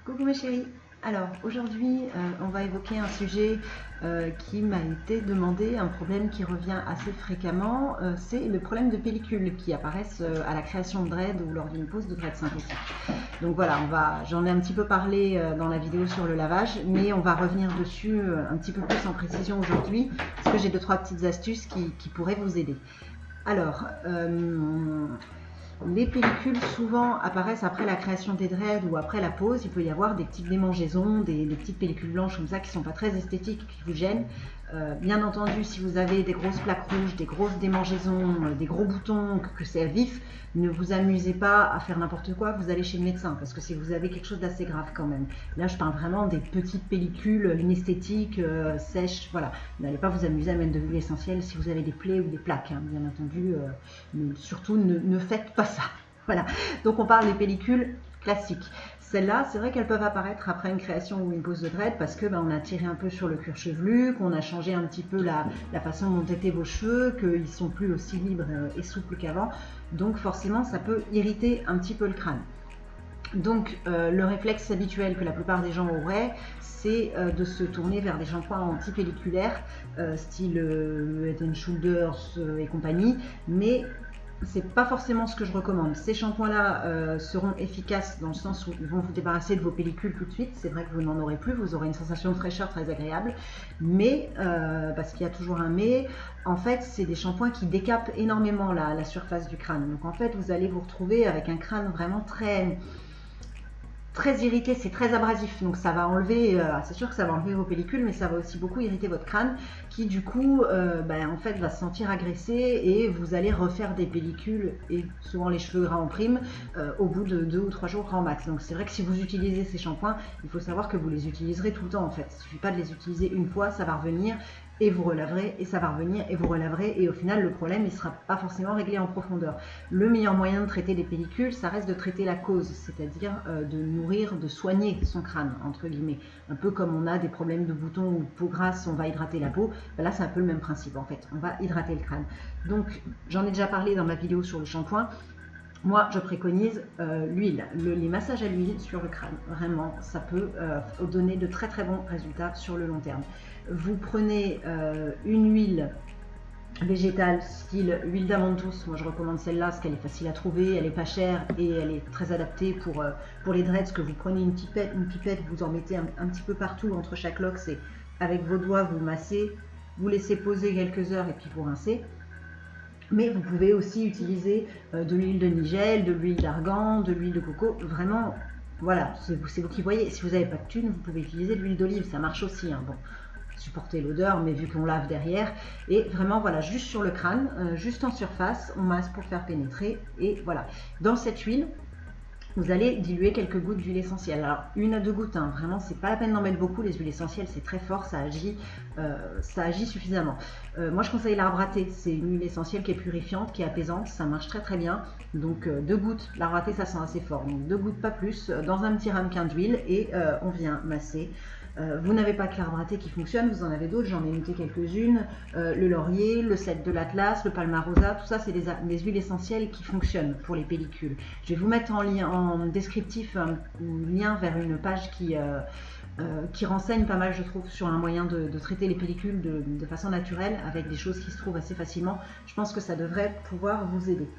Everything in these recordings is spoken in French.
Coucou mes chéris. Alors aujourd'hui on va évoquer un sujet qui m'a été demandé, un problème qui revient assez fréquemment, c'est le problème de pellicules qui apparaissent à la création de dread ou lors d'une pose de dread synthétique. Donc voilà, j'en ai un petit peu parlé dans la vidéo sur le lavage, mais on va revenir dessus un petit peu plus en précision aujourd'hui, parce que j'ai 2-3 petites astuces qui pourraient vous aider. Alors, les pellicules souvent apparaissent après la création des dreads ou après la pose. Il peut y avoir des petites démangeaisons, des petites pellicules blanches comme ça qui ne sont pas très esthétiques, qui vous gênent. Bien entendu, si vous avez des grosses plaques rouges, des grosses démangeaisons, des gros boutons, que c'est vif, ne vous amusez pas à faire n'importe quoi, vous allez chez le médecin, parce que si vous avez quelque chose d'assez grave quand même. Là, je parle vraiment des petites pellicules inesthétiques, sèches, voilà. N'allez pas vous amuser à mettre de l'huile essentielle si vous avez des plaies ou des plaques, hein, bien entendu. Surtout, ne faites pas ça. Voilà. Donc, on parle des pellicules classiques. Celles-là, c'est vrai qu'elles peuvent apparaître après une création ou une pose de dread parce que on a tiré un peu sur le cuir chevelu, qu'on a changé un petit peu la façon dont étaient vos cheveux, qu'ils sont plus aussi libres et souples qu'avant. Donc forcément, ça peut irriter un petit peu le crâne. Donc le réflexe habituel que la plupart des gens auraient, c'est de se tourner vers des shampoings anti-pelliculaires, style Head & Shoulders et compagnie, mais c'est pas forcément ce que je recommande. Ces shampoings-là seront efficaces dans le sens où ils vont vous débarrasser de vos pellicules tout de suite. C'est vrai que vous n'en aurez plus, vous aurez une sensation de fraîcheur très agréable. Mais, parce qu'il y a toujours un mais, en fait, c'est des shampoings qui décapent énormément la surface du crâne. Donc en fait, vous allez vous retrouver avec un crâne vraiment très irrité, c'est très abrasif, donc ça va enlever, c'est sûr que ça va enlever vos pellicules, mais ça va aussi beaucoup irriter votre crâne, qui du coup, en fait, va se sentir agressé et vous allez refaire des pellicules, et souvent les cheveux gras en prime, au bout de 2 ou 3 jours grand max. Donc c'est vrai que si vous utilisez ces shampoings, il faut savoir que vous les utiliserez tout le temps en fait. Il ne suffit pas de les utiliser une fois, ça va revenir, et vous relaverez, et ça va revenir, et vous relaverez, et au final le problème il ne sera pas forcément réglé en profondeur. Le meilleur moyen de traiter les pellicules, ça reste de traiter la cause, c'est-à-dire de nourrir, de soigner son crâne, entre guillemets. Un peu comme on a des problèmes de boutons ou de peau grasse, on va hydrater la peau, là c'est un peu le même principe en fait, on va hydrater le crâne. Donc j'en ai déjà parlé dans ma vidéo sur le shampoing. Moi, je préconise l'huile, les massages à l'huile sur le crâne. Vraiment, ça peut donner de très très bons résultats sur le long terme. Vous prenez une huile végétale, style huile d'amande douce. Moi, je recommande celle-là parce qu'elle est facile à trouver, elle est pas chère et elle est très adaptée pour les dreads. Que vous prenez une pipette, vous en mettez un petit peu partout entre chaque lock. C'est avec vos doigts, vous massez, vous laissez poser quelques heures et puis vous rincez. Mais vous pouvez aussi utiliser de l'huile de nigel, de l'huile d'argan, de l'huile de coco. Vraiment, voilà, c'est vous qui voyez. Si vous n'avez pas de thune, vous pouvez utiliser de l'huile d'olive, ça marche aussi. Hein. Bon, supporter l'odeur, mais vu qu'on lave derrière. Et vraiment, voilà, juste sur le crâne, juste en surface, on masse pour faire pénétrer. Et voilà. Dans cette huile, vous allez diluer quelques gouttes d'huile essentielle. Alors, 1 à 2 gouttes, hein. Vraiment, c'est pas la peine d'en mettre beaucoup. Les huiles essentielles, c'est très fort, ça agit suffisamment. Moi, je conseille l'arbre à thé. C'est une huile essentielle qui est purifiante, qui est apaisante. Ça marche très très bien. Donc, 2 gouttes. L'arbre à thé, ça sent assez fort. Donc, 2 gouttes, pas plus, dans un petit ramequin d'huile et on vient masser. Vous n'avez pas que l'arbre à thé qui fonctionne, vous en avez d'autres, j'en ai noté quelques-unes, le laurier, le cèdre de l'Atlas, le palmarosa, tout ça c'est des huiles essentielles qui fonctionnent pour les pellicules. Je vais vous mettre en descriptif un lien vers une page qui renseigne pas mal, je trouve, sur un moyen de traiter les pellicules de façon naturelle, avec des choses qui se trouvent assez facilement. Je pense que ça devrait pouvoir vous aider.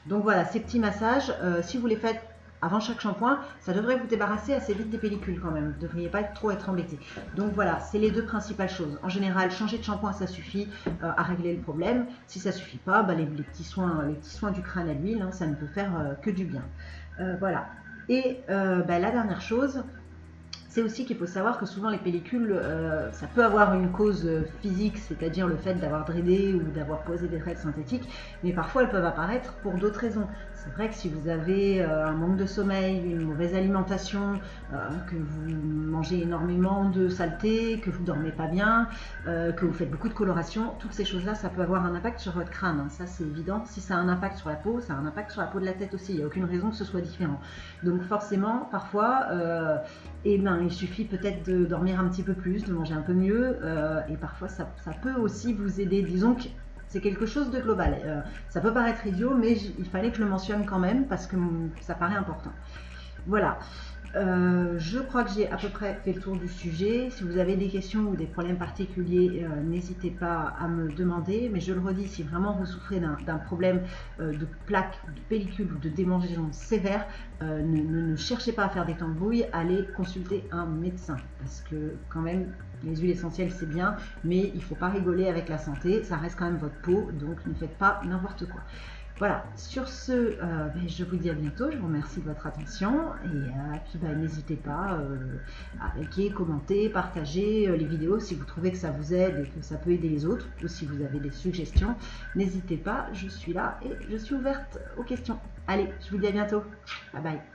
Donc voilà, ces petits massages, si vous les faites avant chaque shampoing, ça devrait vous débarrasser assez vite des pellicules quand même. Vous ne devriez pas trop être embêté. Donc voilà, c'est les 2 principales choses. En général, changer de shampoing, ça suffit à régler le problème. Si ça ne suffit pas, les petits soins du crâne à l'huile, hein, ça ne peut faire que du bien. Voilà. Et la dernière chose, c'est aussi qu'il faut savoir que souvent les pellicules, ça peut avoir une cause physique, c'est-à-dire le fait d'avoir dreadé ou d'avoir posé des dreads synthétiques, mais parfois elles peuvent apparaître pour d'autres raisons. C'est vrai que si vous avez un manque de sommeil, une mauvaise alimentation, que vous mangez énormément de saleté, que vous ne dormez pas bien, que vous faites beaucoup de coloration, toutes ces choses-là, ça peut avoir un impact sur votre crâne, hein. Ça c'est évident. Si ça a un impact sur la peau, ça a un impact sur la peau de la tête aussi. Il n'y a aucune raison que ce soit différent. Donc forcément, parfois, il suffit peut-être de dormir un petit peu plus, de manger un peu mieux, et parfois ça peut aussi vous aider. Disons que c'est quelque chose de global. Ça peut paraître idiot, mais il fallait que je le mentionne quand même parce que ça paraît important. Voilà. Je crois que j'ai à peu près fait le tour du sujet. Si vous avez des questions ou des problèmes particuliers, n'hésitez pas à me demander. Mais je le redis, si vraiment vous souffrez d'un problème de plaque, de pellicule ou de démangeaison sévère, ne cherchez pas à faire des tambouilles, allez consulter un médecin. Parce que quand même, les huiles essentielles c'est bien, mais il ne faut pas rigoler avec la santé, ça reste quand même votre peau, donc ne faites pas n'importe quoi. Voilà, sur ce, je vous dis à bientôt, je vous remercie de votre attention et puis n'hésitez pas à liker, commenter, partager les vidéos si vous trouvez que ça vous aide et que ça peut aider les autres, ou si vous avez des suggestions, n'hésitez pas, je suis là et je suis ouverte aux questions. Allez, je vous dis à bientôt, bye bye.